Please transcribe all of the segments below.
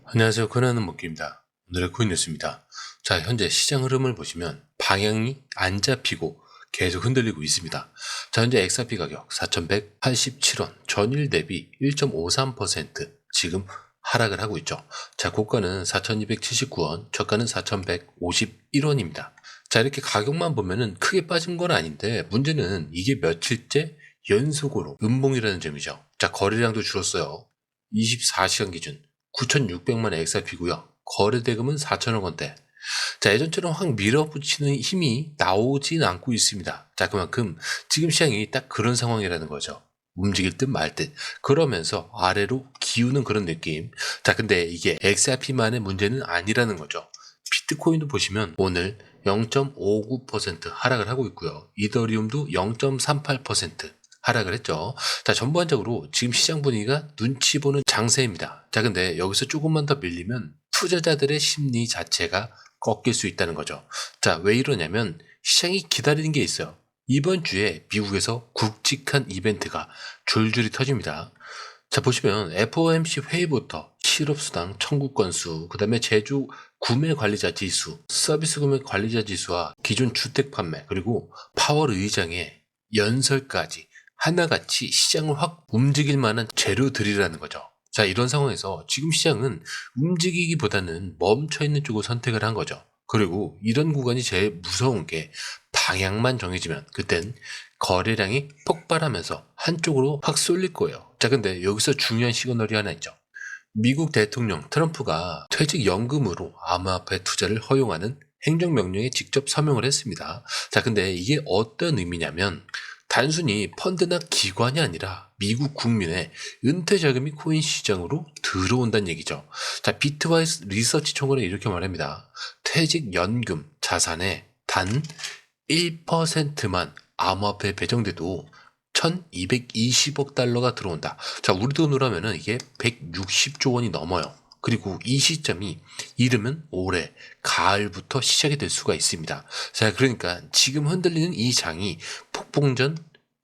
안녕하세요. 권하는 먹기입니다. 오늘의 코인 뉴스입니다. 자, 현재 시장 흐름을 보시면 방향이 안 잡히고 계속 흔들리고 있습니다. 자, 현재 XRP 가격 4,187원, 전일 대비 1.53% 지금 하락을 하고 있죠. 자, 고가는 4,279원, 저가는 4,151원입니다. 자, 이렇게 가격만 보면은 크게 빠진 건 아닌데 문제는 이게 며칠째 연속으로 음봉이라는 점이죠. 자, 거래량도 줄었어요. 24시간 기준 9,600만 XRP고요. 거래대금은 4천억 원대. 자, 예전처럼 확 밀어붙이는 힘이 나오진 않고 있습니다. 자, 그만큼 지금 시장이 딱 그런 상황이라는 거죠. 움직일 듯 말 듯. 그러면서 아래로 기우는 그런 느낌. 자, 근데 이게 XRP만의 문제는 아니라는 거죠. 비트코인도 보시면 오늘 0.59% 하락을 하고 있고요. 이더리움도 0.38% 하락을 했죠. 자, 전반적으로 지금 시장 분위기가 눈치 보는 장세입니다. 자, 근데 여기서 조금만 더 밀리면 투자자들의 심리 자체가 꺾일 수 있다는 거죠. 자, 왜 이러냐면 시장이 기다리는 게 있어요. 이번 주에 미국에서 굵직한 이벤트가 줄줄이 터집니다. 자, 보시면 FOMC 회의부터 실업수당 청구 건수, 그 다음에 제주 구매 관리자 지수, 서비스 구매 관리자 지수와 기존 주택 판매, 그리고 파월 의장의 연설까지 하나같이 시장을 확 움직일 만한 재료들이라는 거죠. 자, 이런 상황에서 지금 시장은 움직이기보다는 멈춰있는 쪽을 선택을 한 거죠. 그리고 이런 구간이 제일 무서운 게 방향만 정해지면 그땐 거래량이 폭발하면서 한쪽으로 확 쏠릴 거예요. 자, 근데 여기서 중요한 시그널이 하나 있죠. 미국 대통령 트럼프가 퇴직연금으로 암호화폐 투자를 허용하는 행정명령에 직접 서명을 했습니다. 자, 근데 이게 어떤 의미냐면 단순히 펀드나 기관이 아니라 미국 국민의 은퇴 자금이 코인 시장으로 들어온다는 얘기죠. 자, 비트와이스 리서치 총괄은 이렇게 말합니다. 퇴직연금 자산의 단 1%만 암호화폐에 배정돼도 1220억 달러가 들어온다. 자, 우리 돈으로 하면은 이게 160조 원이 넘어요. 그리고 이 시점이 이르면 올해 가을부터 시작이 될 수가 있습니다. 자, 그러니까 지금 흔들리는 이 장이 폭풍전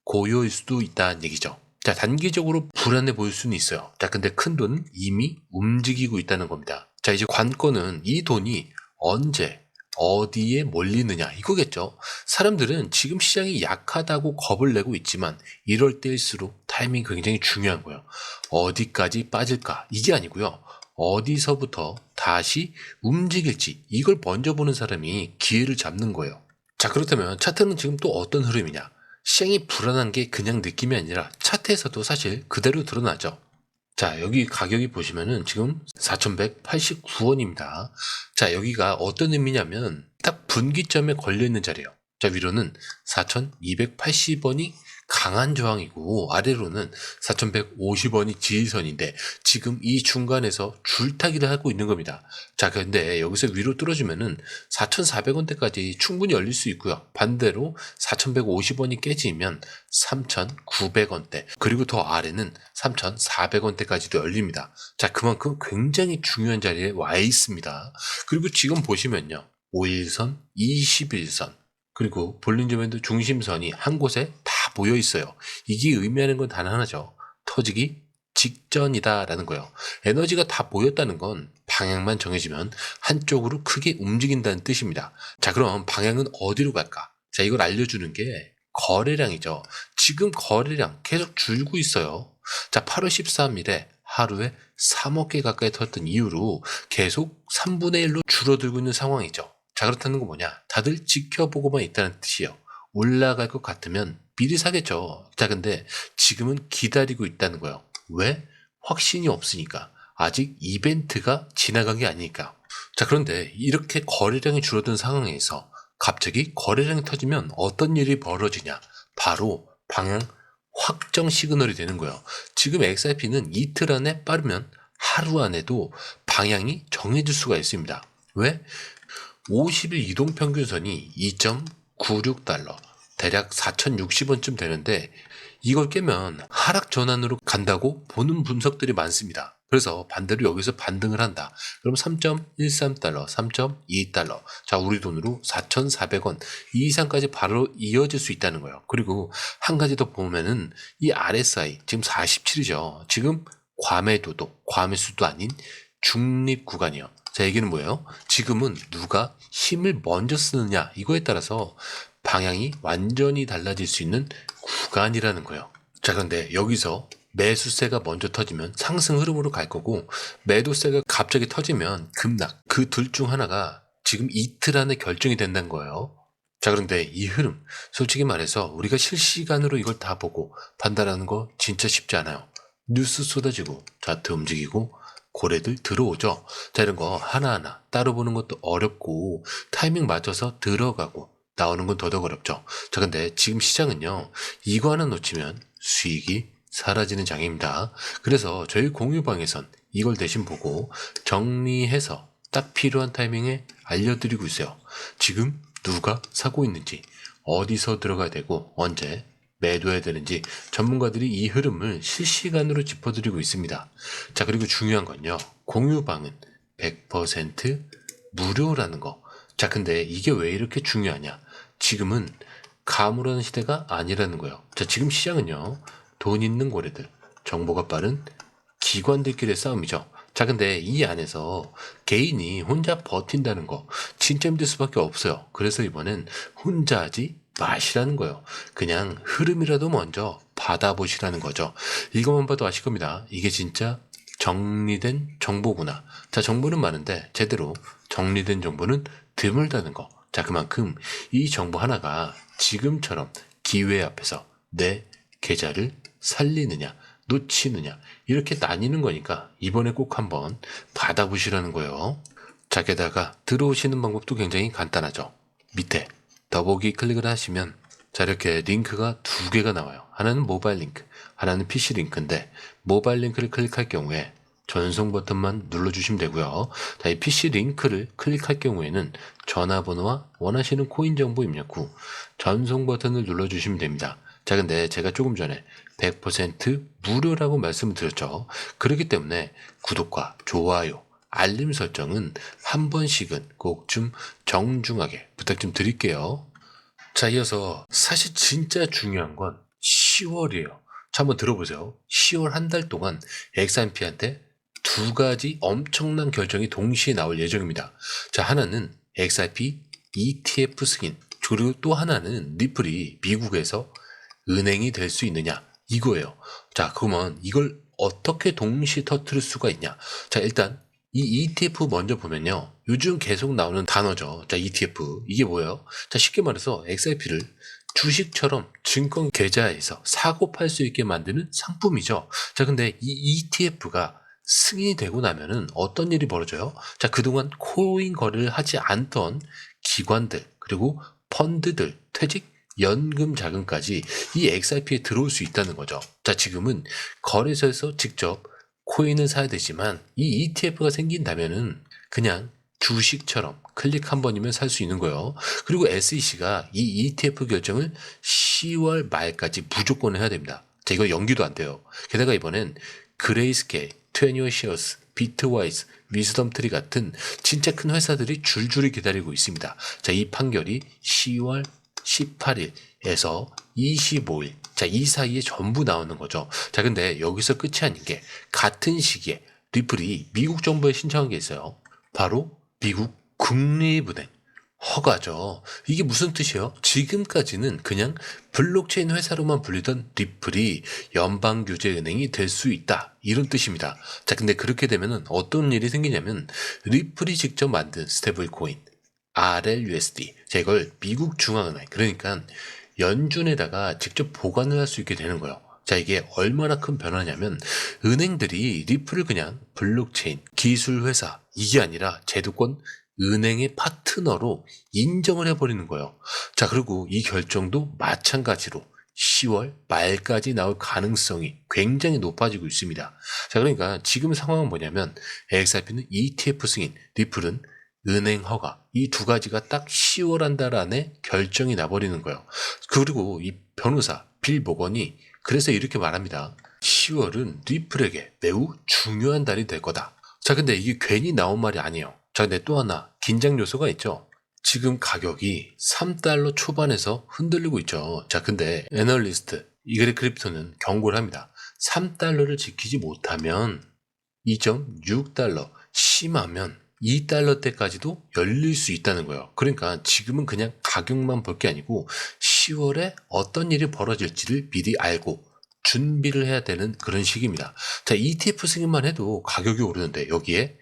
고요일 수도 있다는 얘기죠. 자, 단기적으로 불안해 보일 수는 있어요. 자, 근데 큰 돈은 이미 움직이고 있다는 겁니다. 자, 이제 관건은 이 돈이 언제 어디에 몰리느냐 이거겠죠. 사람들은 지금 시장이 약하다고 겁을 내고 있지만 이럴 때일수록 타이밍이 굉장히 중요한 거예요. 어디까지 빠질까 이게 아니고요. 어디서부터 다시 움직일지 이걸 먼저 보는 사람이 기회를 잡는 거예요. 자, 그렇다면 차트는 지금 또 어떤 흐름이냐. 시장이 불안한 게 그냥 느낌이 아니라 차트에서도 사실 그대로 드러나죠. 자, 여기 가격이 보시면은 지금 4,189원입니다. 자, 여기가 어떤 의미냐면 딱 분기점에 걸려있는 자리예요. 자, 위로는 4,280원이 강한 저항이고 아래로는 4,150원이 지지선인데 지금 이 중간에서 줄타기를 하고 있는 겁니다. 자, 근데 여기서 위로 뚫어주면은 4,400원대까지 충분히 열릴 수 있고요. 반대로 4,150원이 깨지면 3,900원대 그리고 더 아래는 3,400원대까지도 열립니다. 자, 그만큼 굉장히 중요한 자리에 와 있습니다. 그리고 지금 보시면요. 5일선, 21선 그리고 볼린저 밴드 중심선이 한 곳에 다 모여 있어요. 이게 의미하는 건 단 하나죠. 터지기 직전이다라는 거예요. 에너지가 다 모였다는 건 방향만 정해지면 한쪽으로 크게 움직인다는 뜻입니다. 자, 그럼 방향은 어디로 갈까? 자, 이걸 알려주는 게 거래량이죠. 지금 거래량 계속 줄고 있어요. 자, 8월 13일에 하루에 3억 개 가까이 터졌던 이후로 계속 3분의 1로 줄어들고 있는 상황이죠. 자, 그렇다는 건 뭐냐? 다들 지켜보고만 있다는 뜻이에요. 올라갈 것 같으면 미리 사겠죠. 자, 근데 지금은 기다리고 있다는 거예요. 왜? 확신이 없으니까. 아직 이벤트가 지나간 게 아니니까. 자, 그런데 이렇게 거래량이 줄어든 상황에서 갑자기 거래량이 터지면 어떤 일이 벌어지냐? 바로 방향 확정 시그널이 되는 거예요. 지금 XRP는 이틀 안에 빠르면 하루 안에도 방향이 정해질 수가 있습니다. 왜? 50일 이동평균선이 2.96달러, 대략 4,060원쯤 되는데 이걸 깨면 하락 전환으로 간다고 보는 분석들이 많습니다. 그래서 반대로 여기서 반등을 한다. 그럼 3.13달러, 3.2달러. 자, 우리 돈으로 4,400원 이 이상까지 바로 이어질 수 있다는 거예요. 그리고 한 가지 더 보면은 이 RSI 지금 47이죠. 지금 과매도도, 과매수도 아닌 중립 구간이요. 자, 얘기는 뭐예요? 지금은 누가 힘을 먼저 쓰느냐 이거에 따라서 방향이 완전히 달라질 수 있는 구간이라는 거예요. 자, 그런데 여기서 매수세가 먼저 터지면 상승 흐름으로 갈 거고, 매도세가 갑자기 터지면 급락. 그 둘 중 하나가 지금 이틀 안에 결정이 된다는 거예요. 자, 그런데 이 흐름, 솔직히 말해서 우리가 실시간으로 이걸 다 보고 판단하는 거 진짜 쉽지 않아요. 뉴스 쏟아지고 차트 움직이고 고래들 들어오죠. 자, 이런 거 하나하나 따로 보는 것도 어렵고 타이밍 맞춰서 들어가고 나오는 건 더더욱 어렵죠. 자, 근데 지금 시장은요, 이거 하나 놓치면 수익이 사라지는 장입니다. 그래서 저희 공유방에선 이걸 대신 보고 정리해서 딱 필요한 타이밍에 알려드리고 있어요. 지금 누가 사고 있는지, 어디서 들어가야 되고 언제 매도해야 되는지 전문가들이 이 흐름을 실시간으로 짚어드리고 있습니다. 자, 그리고 중요한 건요, 공유방은 100% 무료라는 거. 자, 근데 이게 왜 이렇게 중요하냐? 지금은 가물하는 시대가 아니라는 거예요. 자, 지금 시장은요, 돈 있는 고래들, 정보가 빠른 기관들끼리의 싸움이죠. 자, 근데 이 안에서 개인이 혼자 버틴다는 거 진짜 힘들 수밖에 없어요. 그래서 이번엔 혼자 하지 마시라는 거예요. 그냥 흐름이라도 먼저 받아보시라는 거죠. 이것만 봐도 아실 겁니다. 이게 진짜 정리된 정보구나. 자, 정보는 많은데 제대로 정리된 정보는 드물다는 거. 자, 그만큼 이 정보 하나가 지금처럼 기회 앞에서 내 계좌를 살리느냐 놓치느냐 이렇게 나뉘는 거니까 이번에 꼭 한번 받아보시라는 거예요. 자, 게다가 들어오시는 방법도 굉장히 간단하죠. 밑에 더보기 클릭을 하시면 자, 이렇게 링크가 두 개가 나와요. 하나는 모바일 링크, 하나는 PC 링크인데 모바일 링크를 클릭할 경우에 전송 버튼만 눌러주시면 되고요. 자, 이 PC 링크를 클릭할 경우에는 전화번호와 원하시는 코인 정보 입력 후 전송 버튼을 눌러주시면 됩니다. 자, 근데 제가 조금 전에 100% 무료라고 말씀을 드렸죠. 그렇기 때문에 구독과 좋아요, 알림 설정은 한 번씩은 꼭 좀 정중하게 부탁 좀 드릴게요. 자, 이어서 사실 진짜 중요한 건 10월이에요. 자, 한번 들어보세요. 10월 한 달 동안 XRP한테 두 가지 엄청난 결정이 동시에 나올 예정입니다. 자, 하나는 XRP ETF 승인, 그리고 또 하나는 리플이 미국에서 은행이 될 수 있느냐 이거예요. 자, 그러면 이걸 어떻게 동시에 터뜨릴 수가 있냐? 자, 일단 이 ETF 먼저 보면요, 요즘 계속 나오는 단어죠. 자, ETF 이게 뭐예요? 자, 쉽게 말해서 XRP를 주식처럼 증권 계좌에서 사고 팔 수 있게 만드는 상품이죠. 자, 근데 이 ETF가 승인이 되고 나면은 어떤 일이 벌어져요? 자, 그동안 코인 거래를 하지 않던 기관들 그리고 펀드들, 퇴직 연금 자금까지 이 XRP에 들어올 수 있다는 거죠. 자, 지금은 거래소에서 직접 코인을 사야 되지만 이 ETF가 생긴다면은 그냥 주식처럼 클릭 한 번이면 살 수 있는 거예요. 그리고 SEC가 이 ETF 결정을 10월 말까지 무조건 해야 됩니다. 자, 이거 연기도 안 돼요. 게다가 이번엔 그레이스케일, 20쉐어스, 비트와이즈, 위즈덤트리 같은 진짜 큰 회사들이 줄줄이 기다리고 있습니다. 자, 이 판결이 10월 18일에서 25일, 자, 이 사이에 전부 나오는 거죠. 자, 근데 여기서 끝이 아닌 게 같은 시기에 리플이 미국 정부에 신청한 게 있어요. 바로 미국 국립은행 허가죠. 이게 무슨 뜻이에요? 지금까지는 그냥 블록체인 회사로만 불리던 리플이 연방규제은행이 될 수 있다, 이런 뜻입니다. 자, 근데 그렇게 되면 어떤 일이 생기냐면 리플이 직접 만든 스테이블 코인 RLUSD, 자, 이걸 미국 중앙은행, 그러니까 연준에다가 직접 보관을 할 수 있게 되는 거예요. 자, 이게 얼마나 큰 변화냐면 은행들이 리플을 그냥 블록체인 기술 회사 이게 아니라 제도권 은행의 파트너로 인정을 해버리는 거예요. 자, 그리고 이 결정도 마찬가지로 10월 말까지 나올 가능성이 굉장히 높아지고 있습니다. 자, 그러니까 지금 상황은 뭐냐면 XRP는 ETF 승인, 리플은 은행 허가, 이 두 가지가 딱 10월 한 달 안에 결정이 나버리는 거예요. 그리고 이 변호사 빌 모건이 그래서 이렇게 말합니다. 10월은 리플에게 매우 중요한 달이 될 거다. 자, 근데 이게 괜히 나온 말이 아니에요. 자, 근데 또 하나 긴장 요소가 있죠. 지금 가격이 3달러 초반에서 흔들리고 있죠. 자, 근데 애널리스트 이그레 크립토는 경고를 합니다. 3달러를 지키지 못하면 2.6달러, 심하면 2달러대까지도 열릴 수 있다는 거예요. 그러니까 지금은 그냥 가격만 볼 게 아니고 10월에 어떤 일이 벌어질지를 미리 알고 준비를 해야 되는 그런 시기입니다. 자, ETF 승인만 해도 가격이 오르는데 여기에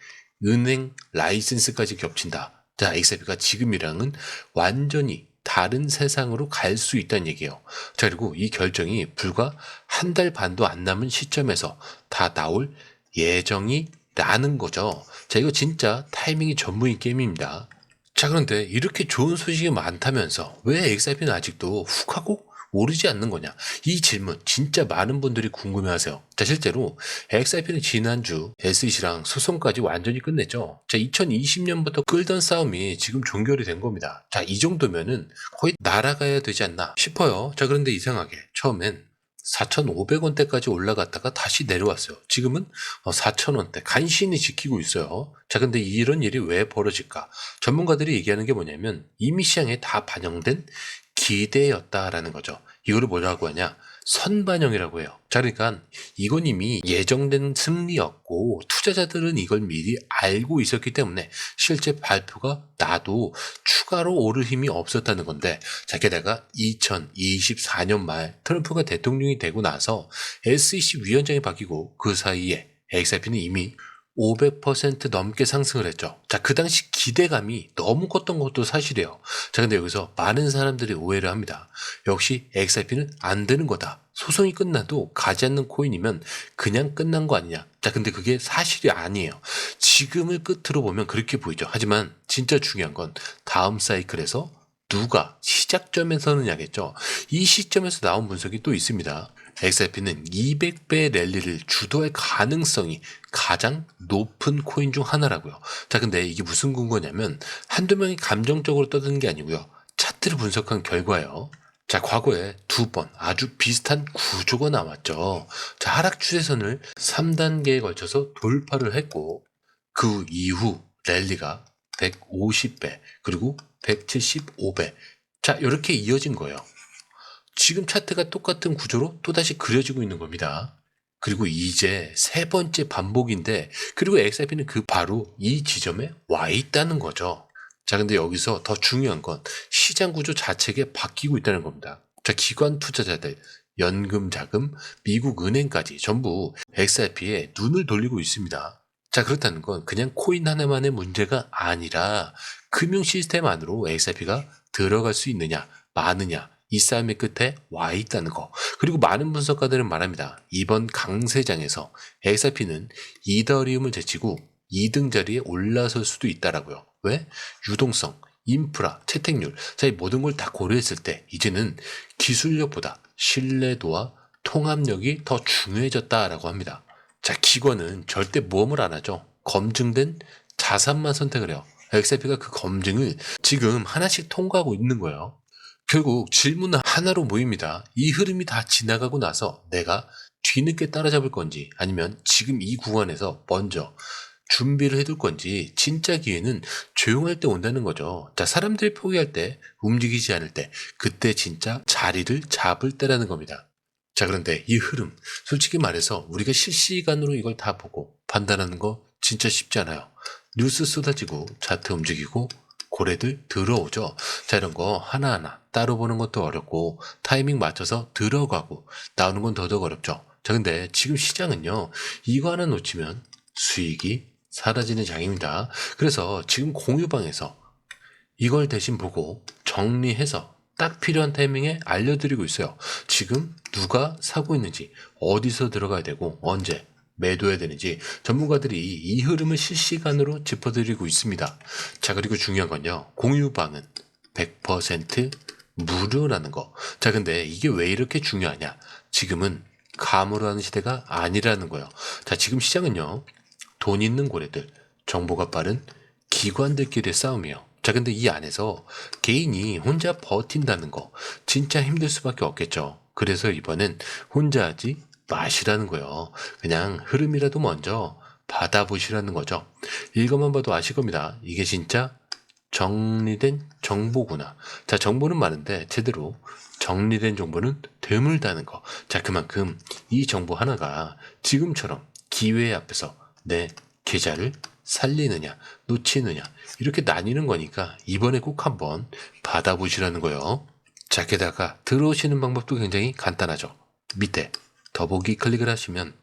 은행 라이센스까지 겹친다. 자, XRP가 지금이랑은 완전히 다른 세상으로 갈 수 있다는 얘기예요. 자, 그리고 이 결정이 불과 한 달 반도 안 남은 시점에서 다 나올 예정이 라는 거죠. 자, 이거 진짜 타이밍이 전무인 게임입니다. 자, 그런데 이렇게 좋은 소식이 많다면서 왜 XRP는 아직도 훅 하고 오르지 않는 거냐? 이 질문 진짜 많은 분들이 궁금해하세요. 자, 실제로 XRP는 지난주 SEC랑 소송까지 완전히 끝냈죠. 자, 2020년부터 끌던 싸움이 지금 종결이 된 겁니다. 자, 이 정도면은 거의 날아가야 되지 않나 싶어요. 자, 그런데 이상하게 처음엔 4,500원대까지 올라갔다가 다시 내려왔어요. 지금은 4,000원대 간신히 지키고 있어요. 자, 근데 이런 일이 왜 벌어질까? 전문가들이 얘기하는 게 뭐냐면 이미 시장에 다 반영된 기대였다라는 거죠. 이거를 뭐라고 하냐? 선반영이라고 해요. 자, 그러니까 이건 이미 예정된 승리였고 투자자들은 이걸 미리 알고 있었기 때문에 실제 발표가 나도 추가로 오를 힘이 없었다는 건데, 자, 게다가 2024년 말 트럼프가 대통령이 되고 나서 SEC 위원장이 바뀌고 그 사이에 XRP는 이미 500% 넘게 상승을 했죠. 자, 그 당시 기대감이 너무 컸던 것도 사실이에요. 자, 근데 여기서 많은 사람들이 오해를 합니다. 역시 XRP는 안 되는 거다. 소송이 끝나도 가지 않는 코인이면 그냥 끝난 거 아니냐. 자, 근데 그게 사실이 아니에요. 지금을 끝으로 보면 그렇게 보이죠. 하지만 진짜 중요한 건 다음 사이클에서 누가 시작점에서는야겠죠. 이 시점에서 나온 분석이 또 있습니다. XRP는 200배 랠리를 주도할 가능성이 가장 높은 코인 중 하나라고요. 자, 근데 이게 무슨 근거냐면 한두 명이 감정적으로 떠드는 게 아니고요. 차트를 분석한 결과예요. 자, 과거에 두 번 아주 비슷한 구조가 나왔죠. 자, 하락 추세선을 3단계에 걸쳐서 돌파를 했고 그 이후 랠리가 150배 그리고 175배. 자, 이렇게 이어진 거예요. 지금 차트가 똑같은 구조로 또다시 그려지고 있는 겁니다. 그리고 이제 세 번째 반복인데, 그리고 XRP는 그 바로 이 지점에 와 있다는 거죠. 자, 근데 여기서 더 중요한 건 시장 구조 자체가 바뀌고 있다는 겁니다. 자, 기관 투자자들, 연금 자금, 미국 은행까지 전부 XRP에 눈을 돌리고 있습니다. 자, 그렇다는 건 그냥 코인 하나만의 문제가 아니라 금융 시스템 안으로 XRP가 들어갈 수 있느냐, 마느냐, 이 싸움의 끝에 와 있다는 거. 그리고 많은 분석가들은 말합니다. 이번 강세장에서 XRP는 이더리움을 제치고 2등 자리에 올라설 수도 있다라고요. 왜? 유동성, 인프라, 채택률, 자, 이 모든 걸 다 고려했을 때 이제는 기술력보다 신뢰도와 통합력이 더 중요해졌다라고 합니다. 자, 기관은 절대 모험을 안 하죠. 검증된 자산만 선택을 해요. XRP가 그 검증을 지금 하나씩 통과하고 있는 거예요. 결국 질문은 하나로 모입니다. 이 흐름이 다 지나가고 나서 내가 뒤늦게 따라잡을 건지 아니면 지금 이 구간에서 먼저 준비를 해둘 건지 진짜 기회는 조용할 때 온다는 거죠. 자, 사람들이 포기할 때, 움직이지 않을 때, 그때 진짜 자리를 잡을 때라는 겁니다. 자, 그런데 이 흐름, 솔직히 말해서 우리가 실시간으로 이걸 다 보고 판단하는 거 진짜 쉽지 않아요. 뉴스 쏟아지고 차트 움직이고 고래들 들어오죠. 자, 이런 거 하나하나 따로 보는 것도 어렵고 타이밍 맞춰서 들어가고 나오는 건 더더욱 어렵죠. 자, 근데 지금 시장은요, 이거 하나 놓치면 수익이 사라지는 장입니다. 그래서 지금 공유방에서 이걸 대신 보고 정리해서 딱 필요한 타이밍에 알려드리고 있어요. 지금 누가 사고 있는지, 어디서 들어가야 되고 언제 매도해야 되는지 전문가들이 이 흐름을 실시간으로 짚어드리고 있습니다. 자, 그리고 중요한 건요, 공유방은 100% 무료라는 거. 자, 근데 이게 왜 이렇게 중요하냐? 지금은 감으로 하는 시대가 아니라는 거예요. 자, 지금 시장은요, 돈 있는 고래들, 정보가 빠른 기관들끼리의 싸움이에요. 자, 근데 이 안에서 개인이 혼자 버틴다는 거 진짜 힘들 수밖에 없겠죠. 그래서 이번엔 혼자 하지 마시라는 거예요. 그냥 흐름이라도 먼저 받아보시라는 거죠. 이것만 봐도 아실 겁니다. 이게 진짜 정리된 정보구나. 자, 정보는 많은데 제대로 정리된 정보는 드물다는 거. 자, 그만큼 이 정보 하나가 지금처럼 기회 앞에서 내 계좌를 살리느냐, 놓치느냐 이렇게 나뉘는 거니까 이번에 꼭 한번 받아보시라는 거예요. 자, 게다가 들어오시는 방법도 굉장히 간단하죠. 밑에 더보기 클릭을 하시면